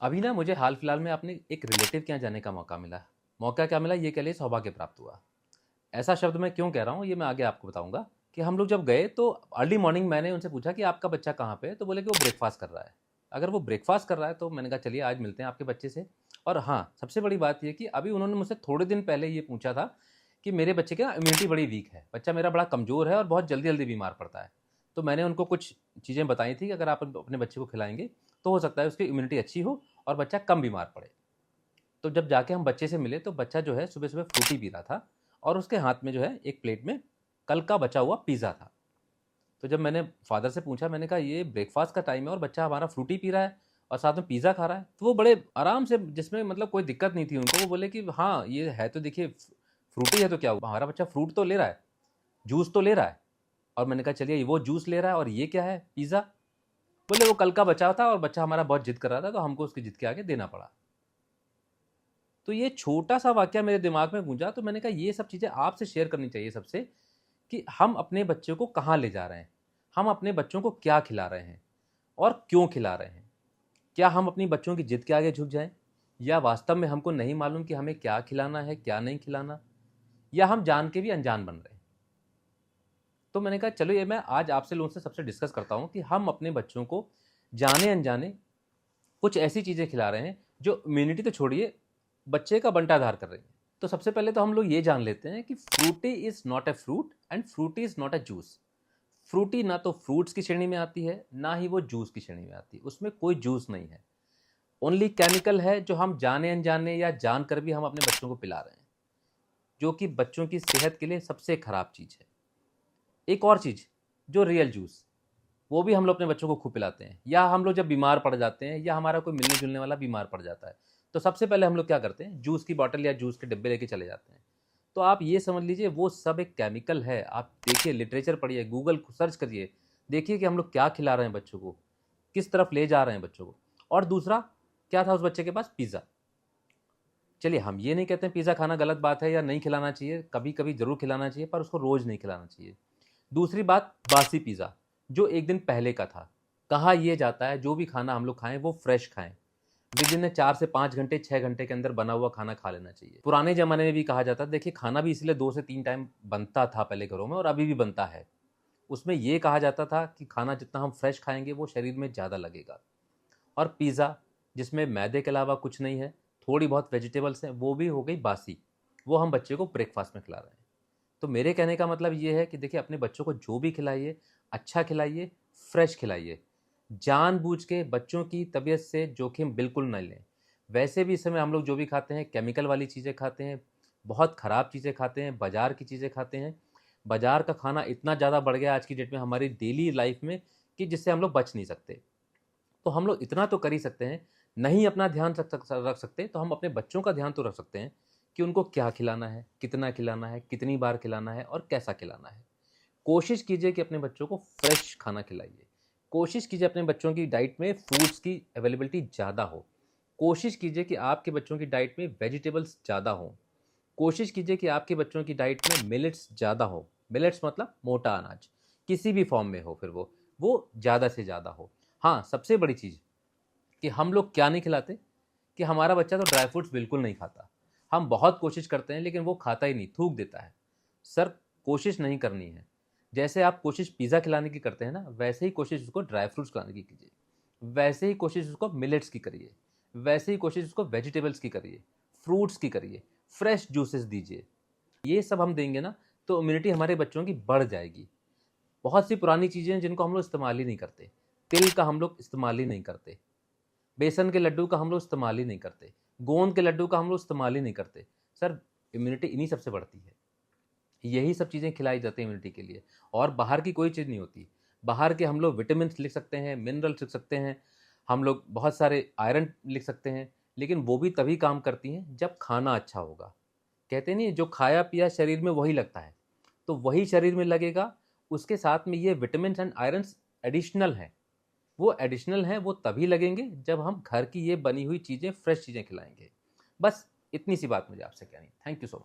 अभी ना मुझे हाल फिलहाल में अपने एक रिलेटिव के यहाँ जाने का मौका मिला। मौका क्या मिला, ये कह लिए सौभाग्य प्राप्त हुआ। ऐसा शब्द मैं क्यों कह रहा हूँ ये मैं आगे आपको बताऊंगा। कि हम लोग जब गए तो अर्ली मॉर्निंग मैंने उनसे पूछा कि आपका बच्चा कहाँ पे है, तो बोले कि वो ब्रेकफास्ट कर रहा है। अगर वो ब्रेकफास्ट कर रहा है तो मैंने कहा चलिए आज मिलते हैं आपके बच्चे से। और हाँ, सबसे बड़ी बात ये कि अभी उन्होंने मुझसे थोड़े दिन पहले ये पूछा था कि मेरे बच्चे की ना इम्यूनिटी बड़ी वीक है, बच्चा मेरा बड़ा कमज़ोर है और बहुत जल्दी जल्दी बीमार पड़ता है। तो मैंने उनको कुछ चीज़ें बताई थी कि अगर आप अपने बच्चे को खिलाएंगे तो हो सकता है उसकी इम्यूनिटी अच्छी हो और बच्चा कम बीमार पड़े। तो जब जाके हम बच्चे से मिले तो बच्चा जो है सुबह सुबह फ्रूटी पी रहा था और उसके हाथ में जो है एक प्लेट में कल का बचा हुआ पिज़्ज़ा था। तो जब मैंने फादर से पूछा, मैंने कहा ये ब्रेकफास्ट का टाइम है और बच्चा हमारा फ्रूटी पी रहा है और साथ में पिज़्ज़ा खा रहा है, तो वो बड़े आराम से, जिसमें मतलब कोई दिक्कत नहीं थी उनको, वो बोले कि हाँ ये है तो देखिए फ्रूटी है तो क्या हुआ, हमारा बच्चा फ्रूट तो ले रहा है, जूस तो ले रहा है। और मैंने कहा चलिए वो जूस ले रहा है और ये क्या है, पिज़्ज़ा। बोले वो कल का बचा था और बच्चा हमारा बहुत जिद कर रहा था तो हमको उसकी जिद के आगे देना पड़ा। तो ये छोटा सा वाक्य मेरे दिमाग में गूंजा, तो मैंने कहा ये सब चीज़ें आपसे शेयर करनी चाहिए सबसे, कि हम अपने बच्चों को कहाँ ले जा रहे हैं, हम अपने बच्चों को क्या खिला रहे हैं और क्यों खिला रहे हैं। क्या हम अपनी बच्चों की जिद के आगे झुक जाएं, या वास्तव में हमको नहीं मालूम कि हमें क्या खिलाना है क्या नहीं खिलाना, या हम जान के भी अनजान बन रहे हैं। तो मैंने कहा चलो ये मैं आज आपसे लोगों से सबसे डिस्कस करता हूँ कि हम अपने बच्चों को जाने अनजाने कुछ ऐसी चीज़ें खिला रहे हैं जो इम्यूनिटी तो छोड़िए, बच्चे का बंटाधार कर रही है। तो सबसे पहले तो हम लोग ये जान लेते हैं कि Frooti is not a fruit and Frooti is not a juice. Frooti ना तो फ्रूट्स की श्रेणी में आती है, ना ही वो जूस की श्रेणी में आती है, उसमें कोई जूस नहीं है। ओनली केमिकल है जो हम जाने अनजाने या जान कर भी हम अपने बच्चों को पिला रहे हैं, जो कि बच्चों की सेहत के लिए सबसे खराब चीज़ है। एक और चीज़, जो रियल जूस, वो भी हम लोग अपने बच्चों को खूब पिलाते हैं। या हम लोग जब बीमार पड़ जाते हैं या हमारा कोई मिलने जुलने वाला बीमार पड़ जाता है, तो सबसे पहले हम लोग क्या करते हैं, जूस की बॉटल या जूस के डिब्बे लेके चले जाते हैं। तो आप ये समझ लीजिए वो सब एक केमिकल है। आप देखिए, लिटरेचर पढ़िए, गूगल सर्च करिए, देखिए कि हम लोग क्या खिला रहे हैं बच्चों को, किस तरफ ले जा रहे हैं बच्चों को। और दूसरा, क्या था उस बच्चे के पास, पिज़्ज़ा। चलिए हम ये नहीं कहते हैं पिज़्ज़ा खाना गलत बात है या नहीं खिलाना चाहिए, कभी कभी जरूर खिलाना चाहिए, पर उसको रोज़ नहीं खिलाना चाहिए। दूसरी बात, बासी पिज़्ज़ा जो एक दिन पहले का था। कहा यह जाता है जो भी खाना हम लोग खाएं वो फ्रेश खाएं। विदिन ने 4 से 5 घंटे 6 घंटे के अंदर बना हुआ खाना खा लेना चाहिए। पुराने जमाने में भी कहा जाता, देखिए खाना भी इसलिए 2 से 3 टाइम बनता था पहले घरों में, और अभी भी बनता है। उसमें यह कहा जाता था कि खाना जितना हम फ्रेश खाएंगे वो शरीर में ज़्यादा लगेगा। और पिज़्ज़ा, जिसमें मैदे के अलावा कुछ नहीं है, थोड़ी बहुत वेजिटेबल्स हैं, वो भी हो गई बासी। वो हम बच्चे को ब्रेकफास्ट में खिला रहे हैं। तो मेरे कहने का मतलब ये है कि देखिए अपने बच्चों को जो भी खिलाइए, अच्छा खिलाइए, फ्रेश खिलाइए। जानबूझ के बच्चों की तबीयत से जोखिम बिल्कुल न लें। वैसे भी इस समय हम लोग जो भी खाते हैं केमिकल वाली चीज़ें खाते हैं, बहुत ख़राब चीज़ें खाते हैं, बाज़ार की चीज़ें खाते हैं। बाज़ार का खाना इतना ज़्यादा बढ़ गया आज की डेट में हमारी डेली लाइफ में, कि जिससे हम लोग बच नहीं सकते। तो हम लोग इतना तो कर ही सकते हैं, नहीं अपना ध्यान रख सकते तो हम अपने बच्चों का ध्यान तो रख सकते हैं, कि उनको क्या खिलाना है, कितना खिलाना है, कितनी बार खिलाना है और कैसा खिलाना है। कोशिश कीजिए कि अपने बच्चों को फ्रेश खाना खिलाइए। कोशिश कीजिए अपने बच्चों की डाइट में फ्रूट्स की अवेलेबिलिटी ज़्यादा हो। कोशिश कीजिए कि आपके बच्चों की डाइट में वेजिटेबल्स ज़्यादा हों। कोशिश कीजिए कि आपके बच्चों की डाइट में मिलेट्स ज़्यादा हो। मिलेट्स मतलब मोटा अनाज, किसी भी फॉर्म में हो, फिर वो ज़्यादा से ज़्यादा हो। हाँ, सबसे बड़ी चीज़ कि हम लोग क्या नहीं खिलाते, कि हमारा बच्चा तो ड्राई फ्रूट्स बिल्कुल नहीं खाता। हम बहुत कोशिश करते हैं लेकिन वो खाता ही नहीं, थूक देता है। सर, कोशिश नहीं करनी है। जैसे आप कोशिश पिज़्ज़ा खिलाने की करते हैं ना, वैसे ही कोशिश उसको ड्राई फ्रूट्स खिलाने की कीजिए। वैसे ही कोशिश उसको मिलेट्स की करिए। वैसे ही कोशिश उसको वेजिटेबल्स की करिए, फ्रूट्स की करिए, फ्रेश जूसेस दीजिए। ये सब हम देंगे ना, तो इम्यूनिटी हमारे बच्चों की बढ़ जाएगी। बहुत सी पुरानी चीज़ें हैं जिनको हम लोग इस्तेमाल ही नहीं करते। तिल का हम लोग इस्तेमाल ही नहीं करते। बेसन के लड्डू का हम लोग इस्तेमाल ही नहीं करते। गोंद के लड्डू का हम लोग इस्तेमाल ही नहीं करते। सर, इम्यूनिटी इन्हीं सबसे बढ़ती है। यही सब चीज़ें खिलाई जाती हैं इम्यूनिटी के लिए, और बाहर की कोई चीज़ नहीं होती। बाहर के हम लोग विटामिन्स लिख सकते हैं, मिनरल्स लिख सकते हैं, हम लोग बहुत सारे आयरन लिख सकते हैं, लेकिन वो भी तभी काम करती हैं जब खाना अच्छा होगा। कहते नहीं, जो खाया पिया शरीर में वही लगता है, तो वही शरीर में लगेगा। उसके साथ में ये विटामिन्स एंड आयरन्स एडिशनल हैं। वो एडिशनल हैं, वो तभी लगेंगे जब हम घर की ये बनी हुई चीज़ें, फ्रेश चीज़ें खिलाएंगे। बस इतनी सी बात मुझे आपसे कहनी। Thank you so much.